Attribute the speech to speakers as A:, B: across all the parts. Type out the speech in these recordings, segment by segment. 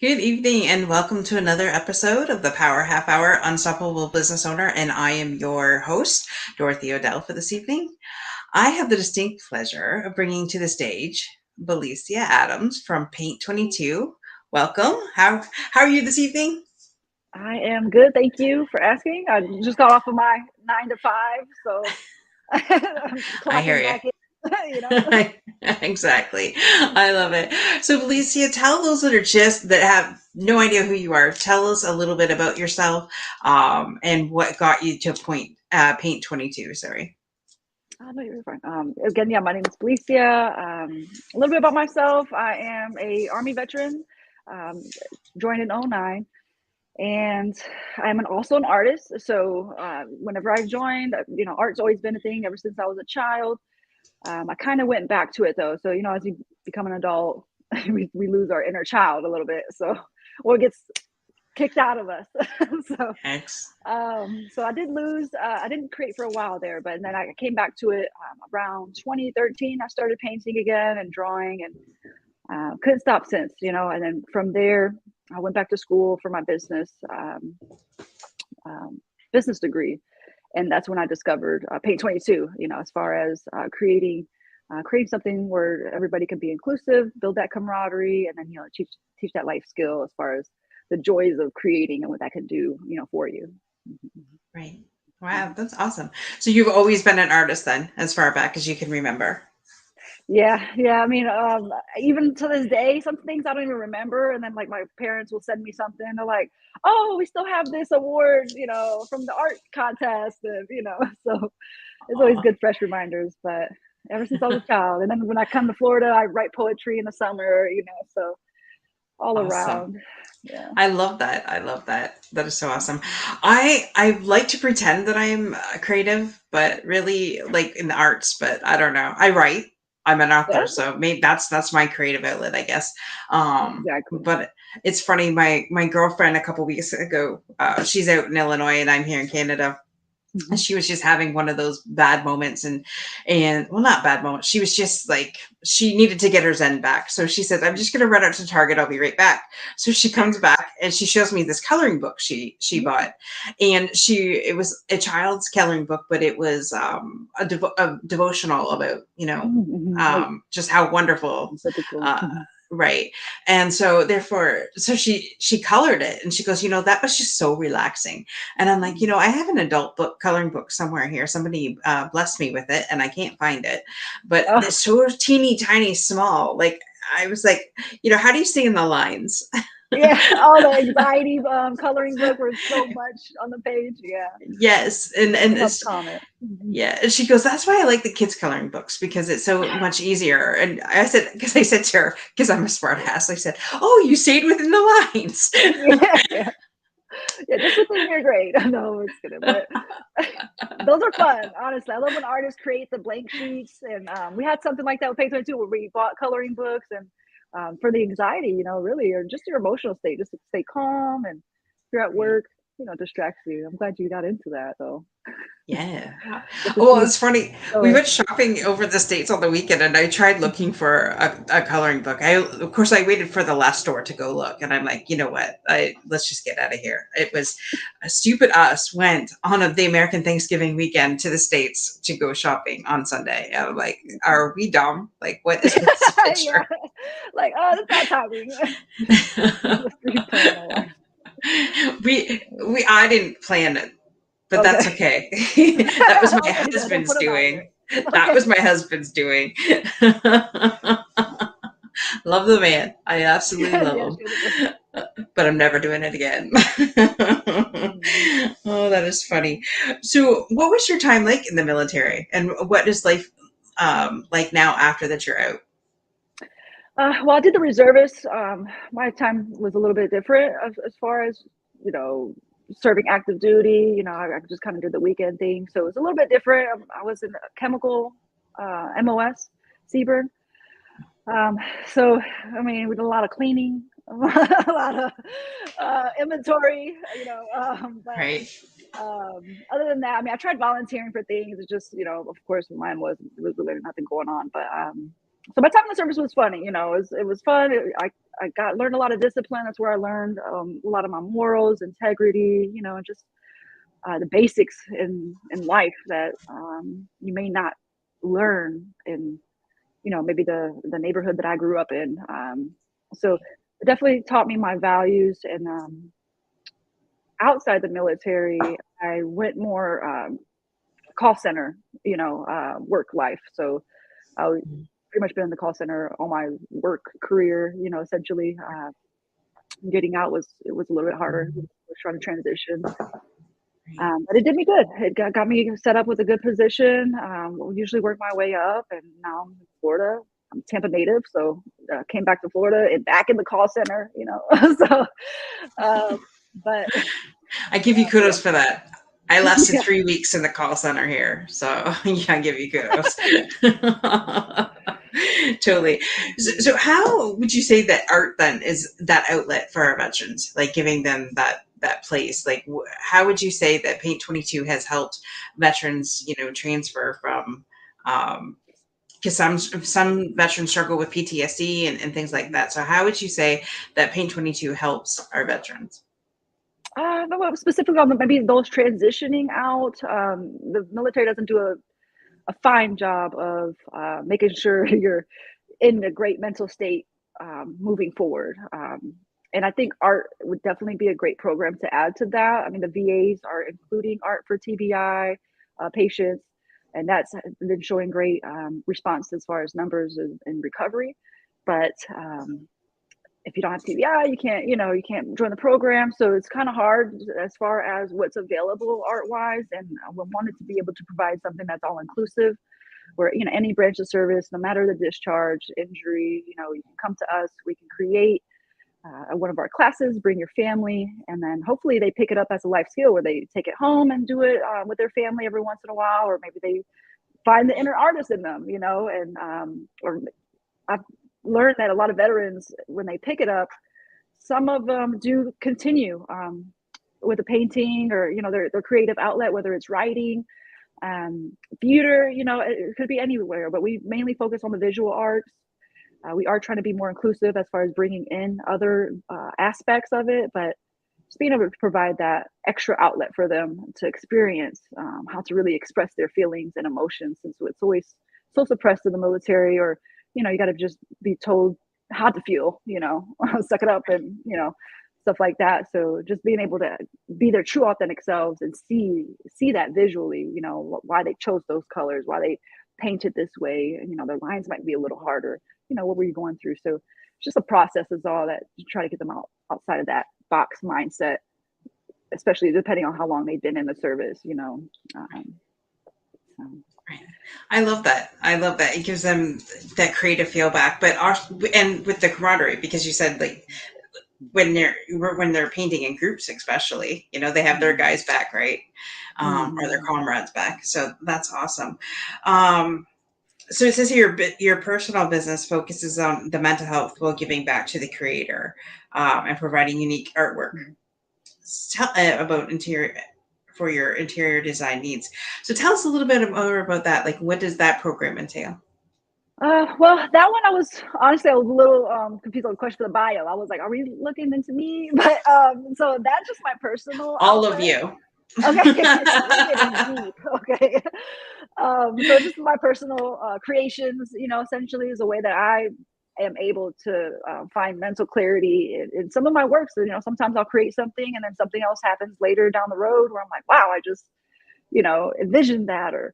A: Good evening and welcome to another episode of the Power Half Hour Unstoppable Business Owner. And I am your host, Dorothy Odell, for this evening. I have the distinct pleasure of bringing to the stage Belicia Adams from Paint 22. Welcome. How are you this evening?
B: I am good. Thank you for asking. I just got off of my 9 to 5, so I'm
A: I hear
B: clocking
A: you.
B: back in.
A: Exactly. I love it. So, Felicia, tell those that have no idea who you are. Tell us a little bit about yourself, and what got you to Paint 22. Sorry.
B: Oh, no, you're fine. Again, yeah, my name is Belicia. A little bit about myself. I am a Army veteran, um, joined in '09, and I'm also an artist. So whenever I joined, art's always been a thing ever since I was a child. I kind of went back to it though. So, as you become an adult, we lose our inner child a little bit. So, or it gets kicked out of us. so,
A: X.
B: so I did lose. I didn't create for a while there, but then I came back to it around 2013. I started painting again and drawing, and couldn't stop since. And then from there, I went back to school for my um, business degree, and that's when I discovered Paint 22. As far as creating something where everybody can be inclusive, build that camaraderie, and then teach that life skill as far as the joys of creating and what that can do, for you.
A: Right. Wow, that's awesome. So you've always been an artist then, as far back as you can remember.
B: Yeah. I mean, even to this day, some things I don't even remember, and then like my parents will send me something. They're like, "Oh, we still have this award, from the art contest," and so it's always
A: Aw.
B: good fresh reminders. But ever since I was a child, and then when I come to Florida, I write poetry in the summer, so all
A: Awesome.
B: around. Yeah.
A: I love that. I love that. That is so awesome. I like to pretend that I'm creative, but really like in the arts, but I don't know. I write. I'm an
B: Yeah,
A: author, so maybe that's my creative outlet, I guess.
B: exactly.
A: But it's funny. My girlfriend a couple weeks ago, she's out in Illinois and I'm here in Canada, and
B: Mhm.
A: she was just having one of those bad moments, and well, not bad moments, she was just like, she needed to get her zen back, so she said, I'm just going to run out to Target, I'll be right back. So she comes back and she shows me this coloring book she
B: Mhm.
A: bought, and it was a child's coloring book, but it was a devotional about,
B: Like
A: just how wonderful,
B: biblical.
A: uh, right. And so therefore, so she colored it, and she goes, that was just so relaxing. And I'm like, I have an adult book, coloring book somewhere here. Somebody blessed me with it, and I can't find it. But
B: Oh,
A: it's so teeny tiny, small. Like, I was like, how do you see in the lines?
B: yeah, all the anxiety coloring book where it's so much on the page. Yeah,
A: Yes, and
B: tough
A: it's,
B: comment.
A: yeah. And she goes, that's why I like the kids coloring books, because it's so much easier. And I said to her, because I'm a smart ass, I said, oh, you stayed within the lines.
B: Yeah, yeah, just within your grade. No, it's kidding, but those are fun. Honestly, I love when artists create the blank sheets, and we had something like that with Paint 22 where we bought coloring books, and for the anxiety, really, or just your emotional state, just to stay calm, and if you're at
A: Right.
B: work, distracts you. I'm glad you got into that though.
A: Yeah.
B: Get to
A: Well,
B: see
A: it's funny. We
B: color.
A: went shopping over the States on the weekend, and I tried looking for a coloring book. Of course, I waited for the last store to go look, and I'm like, you know what? Let's just get out of here. It was a stupid us went on the American Thanksgiving weekend to the States to go shopping on Sunday. I'm like, are we dumb? Like, what is this
B: Yeah,
A: picture?
B: like, oh, that's bad timing. Just pre-plan a lot.
A: I didn't plan it, but
B: Okay.
A: that's okay. That was my
B: Okay, yeah, don't
A: husband's
B: put them out there.
A: doing. That
B: Okay.
A: was my husband's doing. Love the man. I absolutely love
B: Yeah,
A: him.
B: beautiful.
A: But I'm never doing it again.
B: Mhm.
A: Oh, that is funny. So, what was your time like in the military? And what is life like now after that you're out?
B: Well, I did the reservists. My time was a little bit different as far as, you know, serving active duty. I just kind of did the weekend thing. So it was a little bit different. I was in a chemical MOS, Seaburn. Um, so, I mean, we did a lot of cleaning, a lot of inventory, but
A: Right.
B: other than that, I tried volunteering for things. It's just, of course, mine was, there was really nothing going on. But So my time in the service was funny. It was fun. I learned a lot of discipline. That's where I learned a lot of my morals, integrity, just the basics in life that you may not learn in maybe the neighborhood that I grew up in. So it definitely taught me my values. And outside the military, I went more call center, work life. So I pretty much been in the call center all my work career. Essentially, getting out was a little bit harder. I was trying to transition. But it did me good. It got me set up with a good position. Usually work my way up, and now I'm in Florida. I'm Tampa native, so came back to Florida and back in the call center. So, but
A: I give you
B: yeah,
A: kudos for that. I lasted
B: yeah.
A: 3 weeks in the call center here, so yeah, I give you kudos. Totally. So, how would you say that art then is that outlet for our veterans, like giving them that place? Like, how would you say that Paint 22 has helped veterans, transfer from? Because some veterans struggle with PTSD and things like that. So, how would you say that Paint 22 helps our veterans?
B: No, specifically on maybe those transitioning out. The military doesn't do a fine job of making sure you're in a great mental state moving forward. And I think art would definitely be a great program to add to that. I mean, the VAs are including art for TBI patients, and that's been showing great response as far as numbers and recovery. But if you don't have TBI, you can't join the program. So it's kind of hard as far as what's available art wise. And we wanted to be able to provide something that's all inclusive, where any branch of service, no matter the discharge, injury, you can come to us. We can create one of our classes, bring your family, and then hopefully they pick it up as a life skill where they take it home and do it with their family every once in a while, or maybe they find the inner artist in them, and or I've learned that a lot of veterans, when they pick it up, some of them do continue with a painting or their creative outlet, whether it's writing, theater, it could be anywhere, but we mainly focus on the visual arts. We are trying to be more inclusive as far as bringing in other aspects of it, but just being able to provide that extra outlet for them to experience how to really express their feelings and emotions, since it's always so suppressed in the military, or you got to just be told how to feel, suck it up, and stuff like that. So just being able to be their true authentic selves and see that visually, why they chose those colors, why they painted this way, their lines might be a little harder, what were you going through? So it's just a process is all that, to try to get them outside of that box mindset, especially depending on how long they've been in the service, so.
A: I love that. I love that. It gives them that creative feel back, but and with the camaraderie, because you said like when they're painting in groups, especially, they have their guys back, right? Or their comrades back. So that's awesome. So it says here your personal business focuses on the mental health while giving back to the creator and providing unique artwork. Tell about your interior design needs. So tell us a little bit more about that. Like, what does that program entail?
B: Well, that one I was honestly a little confused on the question of the bio. I was like, "Are we looking into me?" But so that's just my personal
A: All of
B: outlet.
A: you.
B: Okay, we're getting deep. Okay, so just my personal creations, essentially is a way that I am able to find mental clarity in some of my work. So, sometimes I'll create something and then something else happens later down the road where I'm like, wow, I just, envisioned that. Or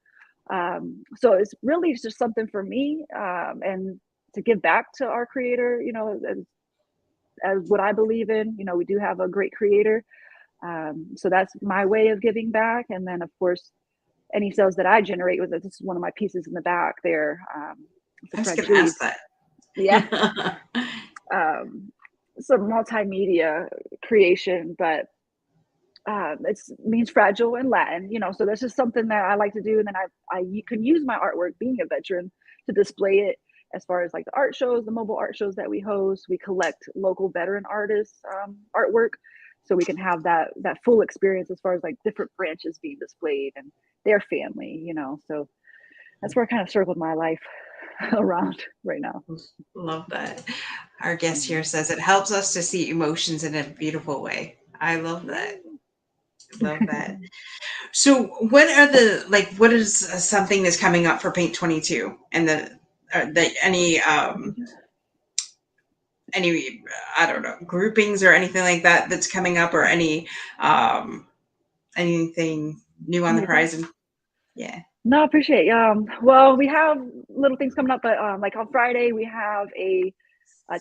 B: so it's really just something for me, and to give back to our creator, as what I believe in. We do have a great creator. So that's my way of giving back. And then, of course, any sales that I generate with it, this is one of my pieces in the back there. It's
A: I
B: a
A: was going to
B: fragile.
A: ask that.
B: Yeah. Some multimedia creation, but it means fragile in Latin, so that's just something that I like to do. And then you can use my artwork, being a veteran, to display it as far as like the art shows, the mobile art shows that we host. We collect local veteran artists artwork, so we can have that full experience as far as like different branches being displayed and their family, so that's where I kind of circled my life. around right now.
A: Love that. Our guest here says it helps us to see emotions in a beautiful way. I love that. Love that. So, what are what is something that's coming up for Paint 22 and any I don't know, groupings or anything like that that's coming up, or um anything new on the horizon? Yeah.
B: No, I appreciate. Well, we have little things coming up, but like on Friday we have a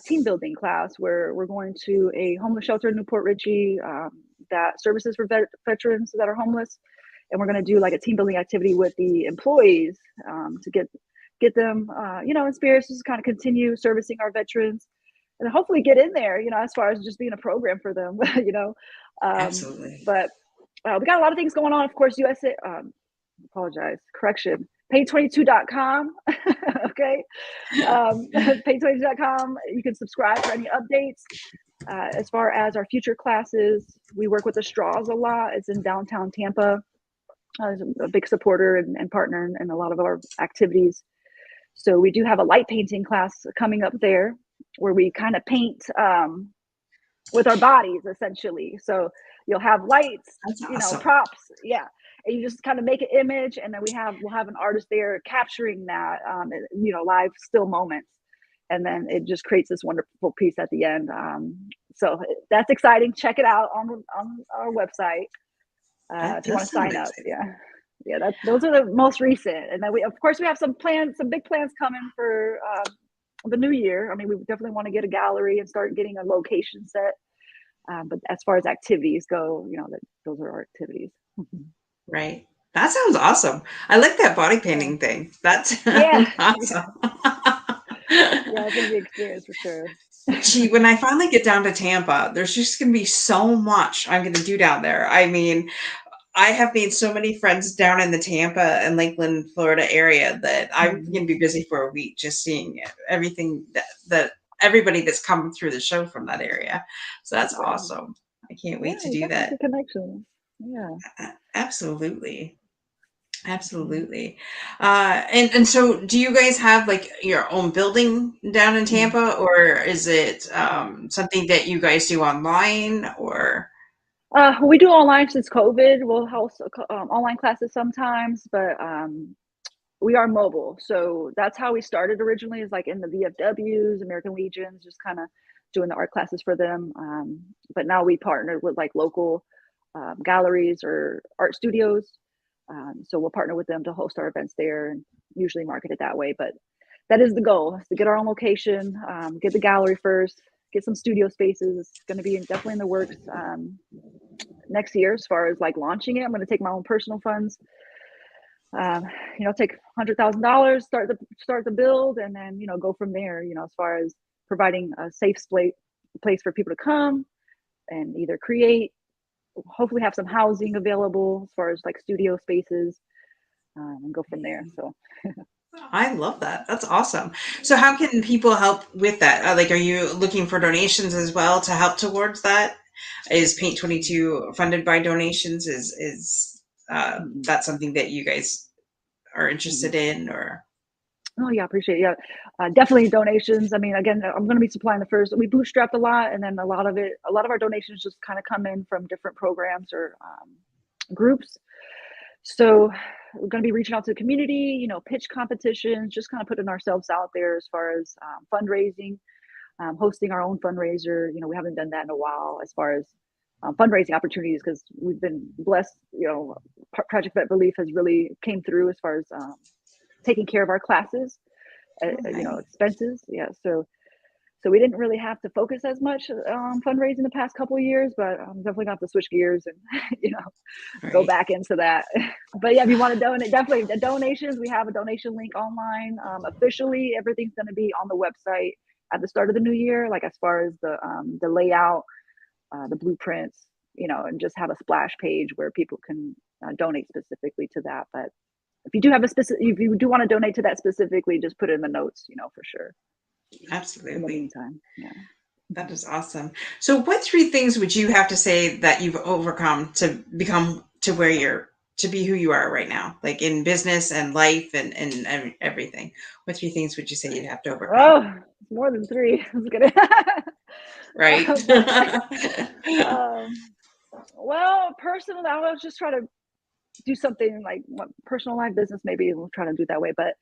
B: team building class where we're going to a homeless shelter in Newport Richey that services for veterans that are homeless, and we're going to do like a team building activity with the employees to get them, in spirits, just kind of continue servicing our veterans, and hopefully get in there, as far as just being a program for them,
A: Absolutely.
B: But we got a lot of things going on. Of course, USA. Apologize. Correction. Pay22.com. Okay. Pay22.com. You can subscribe for any updates. As far as our future classes, we work with the Straws a lot. It's in downtown Tampa. A big supporter and partner in a lot of our activities. So we do have a light painting class coming up there where we kind of paint with our bodies, essentially. So you'll have lights,
A: That's awesome.
B: props. Yeah. And you just kind of make an image, and then we'll have an artist there capturing that, live still moments, and then it just creates this wonderful piece at the end. So that's exciting. Check it out on our website if you want to sign up. Yeah, those are the most recent, and then we have some big plans coming for the new year. I mean, we definitely want to get a gallery and start getting a location set. But as far as activities go, those are our activities.
A: Right. That sounds awesome. I like that body painting thing. That's awesome.
B: Yeah, it's gonna be an experience for sure.
A: Gee, when I finally get down to Tampa, there's just going to be so much I'm going to do down there. I mean, I have made so many friends down in the Tampa and Lakeland, Florida area that I'm going to be busy for a week just seeing everything that everybody that's come through the show from that area. So that's awesome. I can't wait to do that.
B: Connections. Yeah.
A: Absolutely. Absolutely. And so do you guys have like your own building down in Tampa, or is it something that you guys do online, or?
B: We do online since COVID. We'll host online classes sometimes, but we are mobile. So that's how we started originally, is like in the VFWs, American Legions, just kind of doing the art classes for them. But now we partnered with like local galleries or art studios. So we'll partner with them to host our events there and usually market it that way. But that is the goal, is to get our own location, get the gallery first, get some studio spaces. It's going to be definitely in the works next year as far as like launching it. I'm going to take my own personal funds, take $100,000, start the build, and then, go from there, as far as providing a safe place for people to come and either create, hopefully have some housing available as far as like studio spaces, and go from there. So
A: I love that. That's awesome. So how can people help with that? Are you looking for donations as well to help towards that? Is Paint 22 funded by donations? Is that something that you guys are interested in, or?
B: Oh yeah, appreciate it. Yeah, definitely donations. I mean, again, I'm going to be supplying the first. We bootstrapped a lot, and then a lot of our donations just kind of come in from different programs or groups. So we're going to be reaching out to the community, pitch competitions, just kind of putting ourselves out there as far as fundraising, hosting our own fundraiser. We haven't done that in a while as far as fundraising opportunities, because we've been blessed. Project Vet Relief has really came through as far as taking care of our classes, expenses. Yeah. So we didn't really have to focus as much on fundraising the past couple of years, but I'm definitely going to have to switch gears and, go back into that. But yeah, if you want to donate, definitely the donations, we have a donation link online. Officially, everything's going to be on the website at the start of the new year, like as far as the layout, the blueprints, and just have a splash page where people can donate specifically to that. But if you do want to donate to that specifically, just put it in the notes, for sure.
A: Absolutely.
B: In the meantime, yeah.
A: That is awesome. So what 3 things would you have to say that you've overcome to become to where you're to be who you are right now, like in business and life and everything? What three things would you say you'd have to overcome?
B: Oh, it's more than three. I was kidding.
A: Right.
B: But um, well, personally, I was just trying to do something like personal life, business. Maybe we'll try to do it that way. But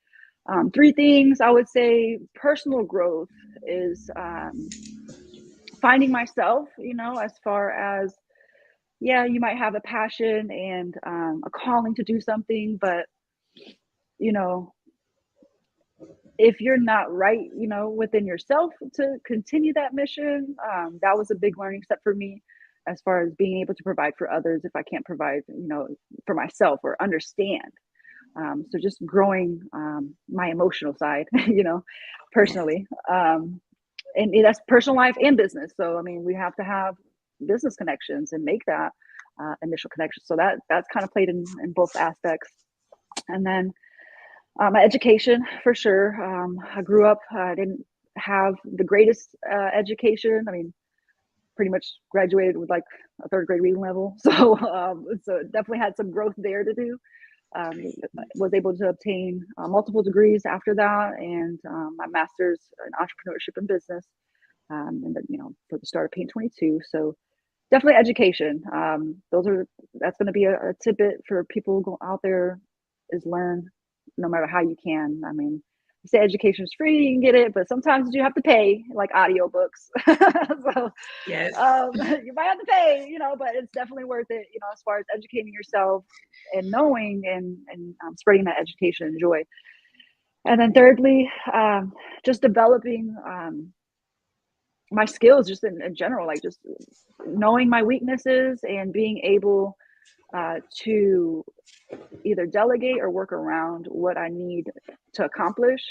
B: three things I would say: personal growth is finding myself. As far as, yeah, you might have a passion and a calling to do something, but you know if you're not right, within yourself to continue that mission, that was a big learning step for me as far as being able to provide for others if I can't provide, for myself or understand. So just growing my emotional side,
A: Yeah.
B: personally. And that's personal life and business. So, I mean, we have to have business connections and make that initial connection. So that's kind of played in both aspects. And then my education, for sure. I grew up, I didn't have the greatest education. I mean, pretty much graduated with like a third grade reading level. So definitely had some growth there to do. Was able to obtain multiple degrees after that, and my master's in entrepreneurship and business. And then, for the start of Paint 22. So definitely education. That's going to be a tidbit for people out there, is learn no matter how you can. I mean, you say education is free, you can get it, but sometimes you have to pay, like audiobooks. So
A: Yes.
B: you might have to pay, but it's definitely worth it, as far as educating yourself and knowing and spreading that education and joy. And then thirdly, just developing my skills just in general, like just knowing my weaknesses and being able to either delegate or work around what I need to accomplish.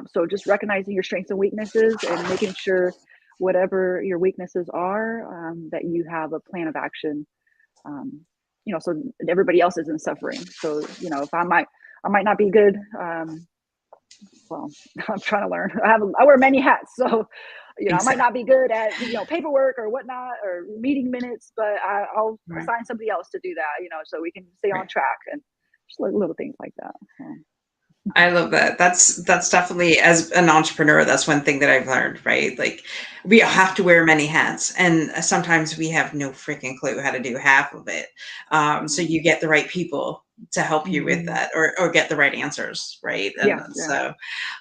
B: So just recognizing your strengths and weaknesses and making sure whatever your weaknesses are, that you have a plan of action, so everybody else isn't suffering. So, if I might not be good. Well, I'm trying to learn. I wear many hats, so I might
A: Exactly.
B: not be good at paperwork or whatnot or meeting minutes, but I'll
A: Right.
B: assign somebody else to do that. So we can stay on
A: Right.
B: track and just little things like that. So.
A: I love that. That's definitely, as an entrepreneur, that's one thing that I've learned, right? Like we have to wear many hats, and sometimes we have no freaking clue how to do half of it. So you get the right people to help you with
B: Mm-hmm.
A: that, or get the right answers, right?
B: Yeah,
A: And
B: yeah.
A: so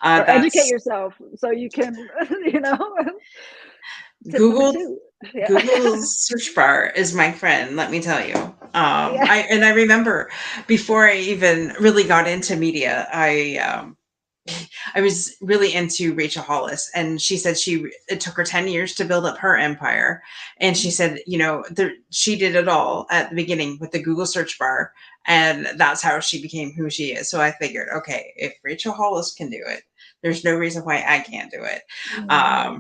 B: Or educate
A: that's
B: yourself so you can, tip number
A: Google.
B: two. Yeah,
A: Google's search bar is my friend, let me tell you.
B: yeah.
A: I remember before I even really got into media, I was really into Rachel Hollis, and she said it took her 10 years to build up her empire. And she said, she did it all at the beginning with the Google search bar, and that's how she became who she is. So I figured, okay, if Rachel Hollis can do it, there's no reason why I can't do it.
B: Mm-hmm.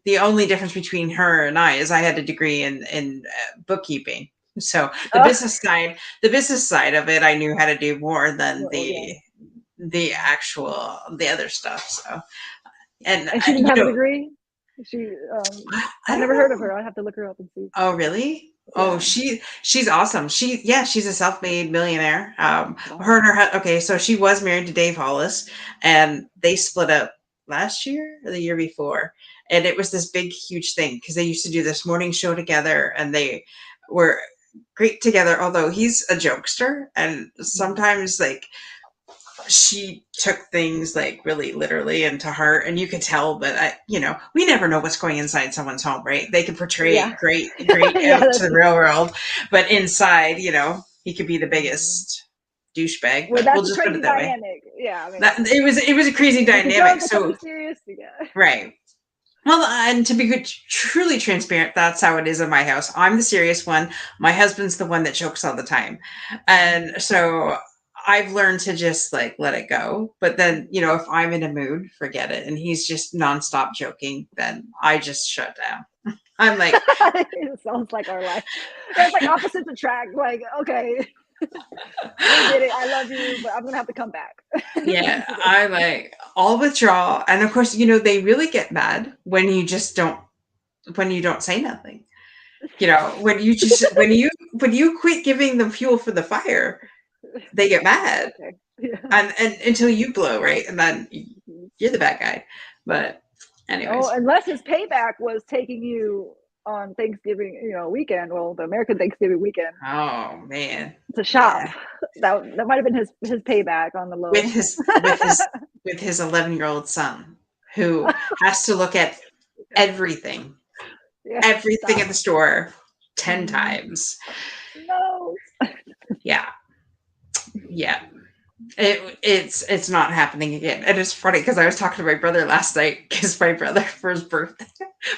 A: The only difference between her and I is I had a degree in bookkeeping. So the business side of it, I knew how to do more than
B: Well, yeah.
A: the other stuff. So, and
B: And she didn't have a degree. She,
A: I
B: I've
A: don't
B: never heard of
A: know.
B: her. I have to look her up and see.
A: Oh, really? Oh,
B: Yeah.
A: she's awesome. She's a self-made millionaire. Her
B: Wow.
A: and okay, so she was married to Dave Hollis, and they split up last year or the year before, and it was this big, huge thing because they used to do this morning show together, and they were great together. Although he's a jokester, and
B: Mm-hmm.
A: sometimes like she took things like really literally into heart, and you could tell, but we never know what's going inside someone's home, right? They can portray
B: Yeah.
A: it great
B: Yeah,
A: out to
B: that's
A: the real world, but inside, he could be the
B: mhm.
A: biggest douchebag,
B: Well,
A: but we'll
B: that's a
A: just put it
B: crazy
A: that way.
B: dynamic. Yeah, I
A: That
B: mean,
A: it was a crazy
B: make a joke
A: dynamic.
B: or something
A: So
B: serious. Yeah.
A: right. Well, and to be good, truly transparent, that's how it is in my house. I'm the serious one. My husband's the one that jokes all the time. And so I've learned to just like let it go. But then, if I'm in a mood, forget it. And he's just nonstop joking, then I just shut down. I'm like,
B: It sounds like our life. Yeah, it's like opposites attract. Like, okay, we get it. I love you, but I'm gonna have to come back.
A: yeah, I like all withdrawal. And of course, they really get mad when you just don't, when you don't say nothing. You know, when you quit giving them fuel for the fire, they get mad.
B: Okay. Yeah.
A: And until you blow, right? And then you're the bad guy. But
B: Oh,
A: anyways.
B: unless his payback was taking you on Thanksgiving, weekend. Well, the American Thanksgiving weekend
A: Oh man.
B: to shop.
A: Yeah.
B: That might have been his payback on the
A: With
B: low.
A: his 11-year-old son who has to look at everything,
B: Yeah,
A: everything
B: stop.
A: at the store 10
B: Mm,
A: times.
B: no.
A: Yeah. Yeah. It's not happening again. And it's funny because I was talking to my brother last night because my brother for his birthday,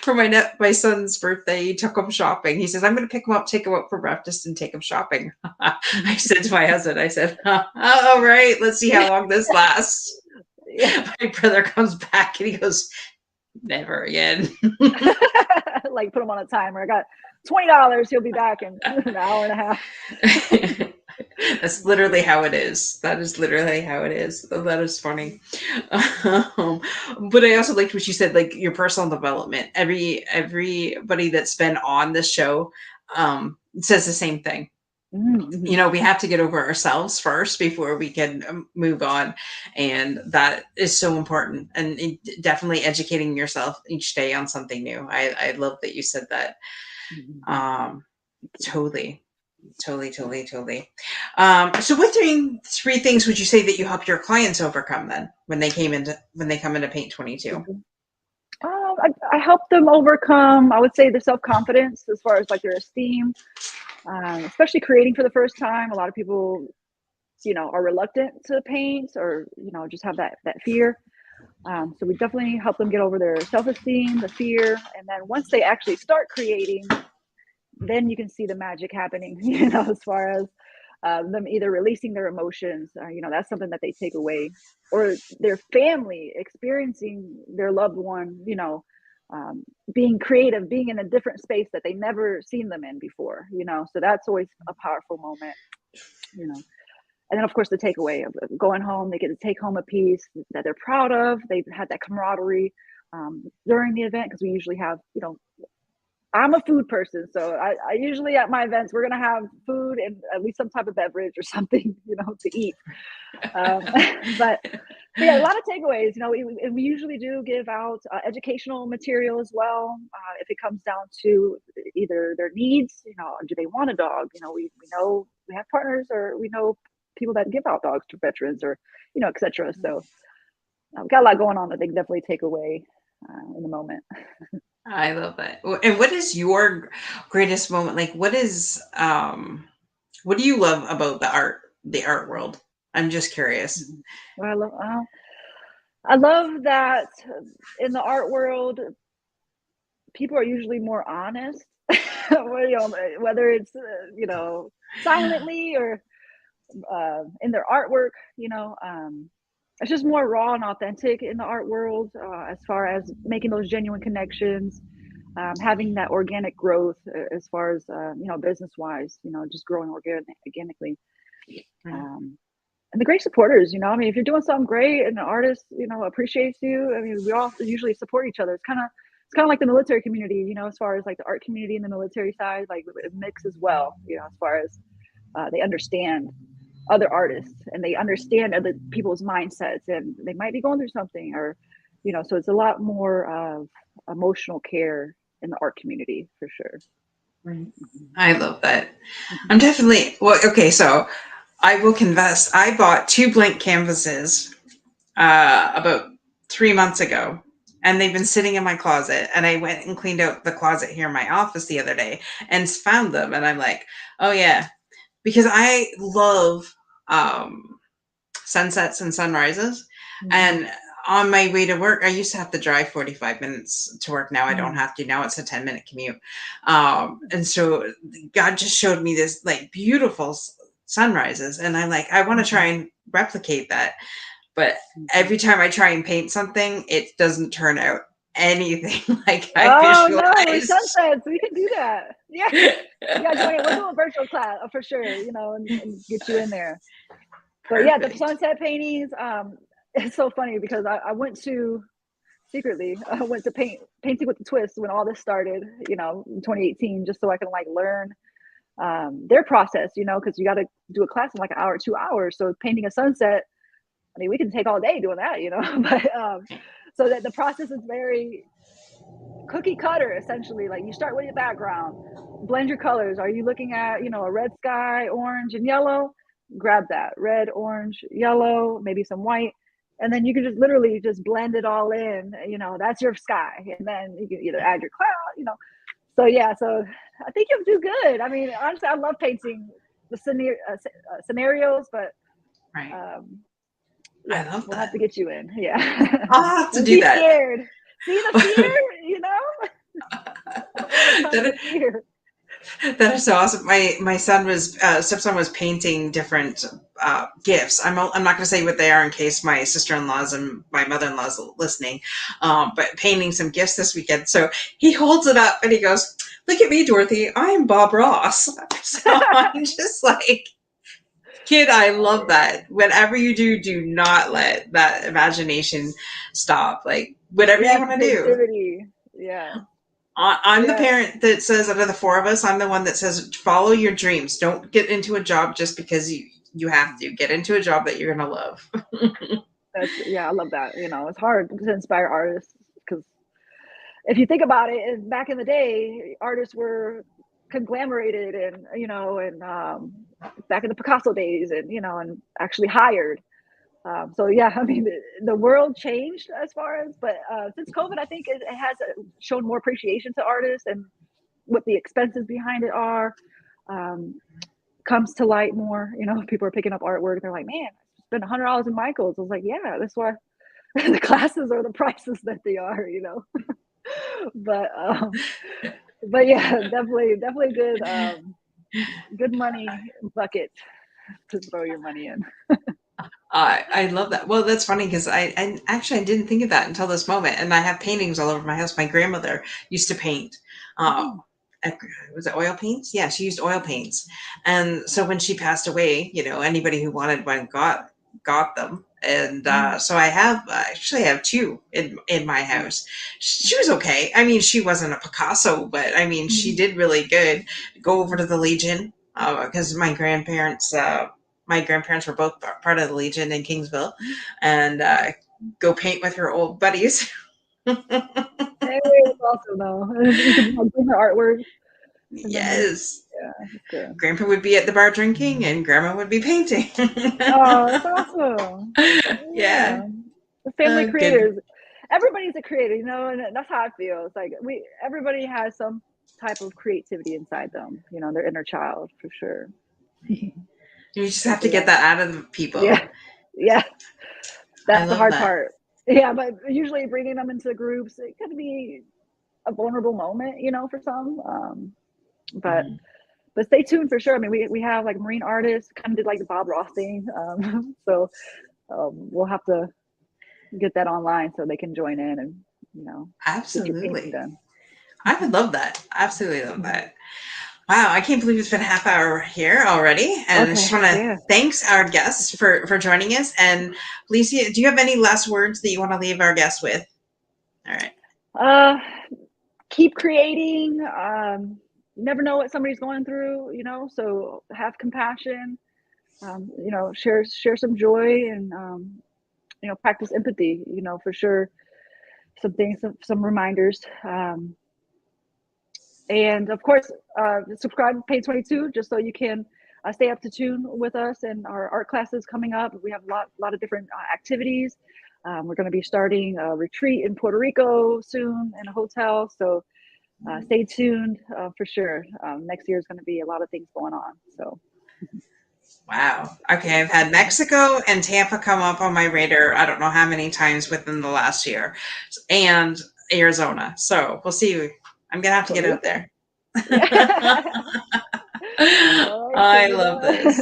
A: for my son's birthday, he took him shopping. He says, "I'm going to pick him up, take him out for breakfast, and take him shopping." I said to my husband, I said, "All right, let's see how long this lasts."
B: Yeah.
A: My brother comes back and he goes, "Never again."
B: Like put him on a timer. I got $20. He'll be back in an hour and a half.
A: That's literally how it is. That is literally how it is. That is funny. Um, but I also liked what you said, like your personal development. Everybody that's been on this show says the same thing.
B: Mm-hmm.
A: You know, we have to get over ourselves first before we can move on, and that is so important. And definitely educating yourself each day on something new. I love that you said that.
B: Mm-hmm.
A: Um, totally. Totally. So what three things would you say that you help your clients overcome then when they come into Paint 22?
B: I help them overcome, I would say, the self-confidence as far as like their esteem, especially creating for the first time. A lot of people, are reluctant to paint or, just have that fear. So we definitely help them get over their self-esteem, the fear. And then once they actually start creating, then you can see the magic happening, as far as them either releasing their emotions, that's something that they take away, or their family experiencing their loved one, being creative, being in a different space that they never seen them in before, so that's always a powerful moment, you know. And then, of course, the takeaway of going home, they get to take home a piece that they're proud of. They've had that camaraderie during the event, because we usually have, I'm a food person, so I usually at my events we're gonna have food and at least some type of beverage or something, to eat. Um, but yeah, a lot of takeaways. We usually do give out educational material as well. If it comes down to either their needs, do they want a dog? We know we have partners, or we know people that give out dogs to veterans, or etc. So we've got a lot going on that they can definitely take away in the moment.
A: I love that. And what is your greatest moment? Like, what do you love about the art world? I'm just curious.
B: Well, I love that in the art world, people are usually more honest. Whether it's silently or in their artwork. It's just more raw and authentic in the art world, as far as making those genuine connections, having that organic growth, as far as business wise. Just growing organically.
A: Right.
B: Um, and the great supporters, I mean, if you're doing something great and the artist, appreciates you, I mean, we all usually support each other. It's kind of like the military community, as far as like the art community and the military side, like it mix as well, as far as they understand other artists, and they understand other people's mindsets, and they might be going through something, or, so it's a lot more of emotional care in the art community for sure.
A: Right. I love that. I'm definitely well. Okay, so I will confess, I bought two blank canvases about 3 months ago, and they've been sitting in my closet. And I went and cleaned out the closet here in my office the other day and found them. And I'm like, oh yeah, because I love sunsets and sunrises.
B: Mm-hmm.
A: And on my way to work, I used to have to drive 45 minutes to work. Now I don't
B: Mm-hmm.
A: have to. Now it's a 10-minute commute. And so God just showed me this like beautiful sunrises. And I'm like, I want to try and replicate that. But every time I try and paint something, it doesn't turn out anything like I
B: Oh no,
A: visualized.
B: sunsets. We can do that. Yeah. You guys join it. We'll do a virtual class for sure, and get you in there. But yeah, the
A: Perfect.
B: sunset paintings, it's so funny because I went to secretly went to painting with the twist when all this started, in 2018, just so I can like learn their process, because you got to do a class in like an hour, 2 hours. So painting a sunset, I mean, we can take all day doing that, but so that the process is very cookie cutter, essentially. Like you start with your background, blend your colors. Are you looking at, a red sky, orange and yellow? Grab that red, orange, yellow, maybe some white. And then you can just literally just blend it all in, that's your sky. And then you can either add your cloud, So yeah, so I think you'll do good. I mean, honestly, I love painting the scenarios, but
A: Right.
B: yeah,
A: I love
B: we'll
A: that.
B: have to get you in. Yeah.
A: I'll have to
B: Don't
A: do
B: be
A: that.
B: scared. See the fear,
A: that,
B: fear.
A: that is so awesome. My son was stepson was painting different gifts. I'm not going to say what they are in case my sister-in-laws and my mother-in-law's listening. But painting some gifts this weekend. So he holds it up and he goes, "Look at me, Dorothy. I'm Bob Ross." So I'm just like, kid, I love that. Whatever you do, do not let that imagination stop. Like whatever you
B: Yes,
A: want to do.
B: creativity. Yeah.
A: I'm the
B: Yeah.
A: parent that says, out of the four of us, I'm the one that says, follow your dreams. Don't get into a job just because you have to. Get into a job that you're going to love.
B: I love that. It's hard to inspire artists because if you think about it, back in the day, artists were conglomerated and back in the Picasso days and actually hired. So yeah, I mean, the world changed as far as, but since COVID, I think it has shown more appreciation to artists and what the expenses behind it are, comes to light more. People are picking up artwork. They're like, man, I spent $100 in Michaels. I was like, yeah, that's why the classes are the prices that they are, but yeah, definitely good money bucket to throw your money in.
A: I love that. Well, that's funny because I actually I didn't think of that until this moment. And I have paintings all over my house. My grandmother used to paint. Was it oil paints? Yeah, she used oil paints. And so when she passed away, anybody who wanted one got them. And so I actually have two in my house. She was okay. I mean, she wasn't a Picasso, but I mean, she did really good. Go over to the Legion because my grandparents were both part of the Legion in Kingsville, and go paint with her old buddies.
B: Hey, it's awesome though. You can bring her artwork.
A: Yes.
B: Yeah, that's good.
A: Grandpa would be at the bar drinking and grandma would be painting.
B: Oh, that's awesome.
A: Yeah.
B: Yeah. The family
A: Good.
B: creators. Everybody's a creator, and that's how I feel. It's like everybody has some type of creativity inside them, their inner child for sure.
A: You just have to get that out of the people.
B: Yeah. Yeah.
A: I
B: That's the
A: love
B: hard
A: that.
B: part. Yeah, but usually bringing them into groups, it could be a vulnerable moment, for some. But stay tuned for sure. I mean, we have like marine artists, kind of did like the Bob Ross thing. So we'll have to get that online so they can join in and get your painting
A: Absolutely.
B: done.
A: I would love that. Absolutely love that. Wow, I can't believe it's been a half hour here already. And I just
B: Okay.
A: want to
B: Yeah.
A: thanks our guests for joining us. And Belicia, do you have any last words that you want to leave our guests with? All right.
B: Keep creating. You never know what somebody's going through, so have compassion, share some joy and, practice empathy, for sure. Some things, some reminders. And of course, subscribe to Page 22 just so you can stay up to tune with us and our art classes coming up. We have a lot of different activities. We're going to be starting a retreat in Puerto Rico soon in a hotel. So stay tuned for sure. Next year is going to be a lot of things going on. So.
A: Wow. Okay, I've had Mexico and Tampa come up on my radar. I don't know how many times within the last year, and Arizona. So we'll see. I'm gonna have to get out there.
B: Yeah.
A: I love this.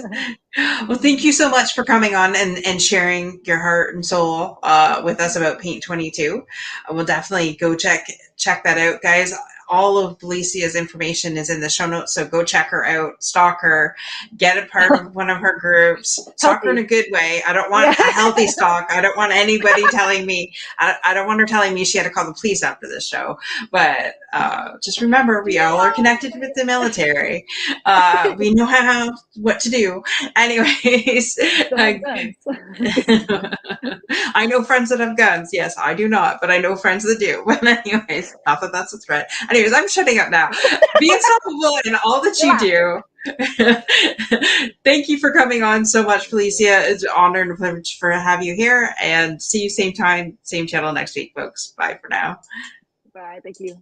A: Well, thank you so much for coming on and sharing your heart and soul with us about Paint 22. We'll definitely go check that out, guys. all of Belicia's information is in the show notes. So go check her out, stalk her, get a part of one of her groups, stalk her in a good way. I don't want a healthy stalk. I don't want anybody telling me, I don't want her telling me she had to call the police after this show. But just remember, we all are connected with the military. We know what to do. Anyways, I know friends that have guns. Yes, I do not, but I know friends that do. But anyways, not that that's a threat. Anyways, I'm shutting up now. Be unstoppable in all that you do. Thank you for coming on so much, Belicia. It's an honor and a privilege to have you here. And see you same time, same channel next week, folks. Bye for now.
B: Bye. Thank you.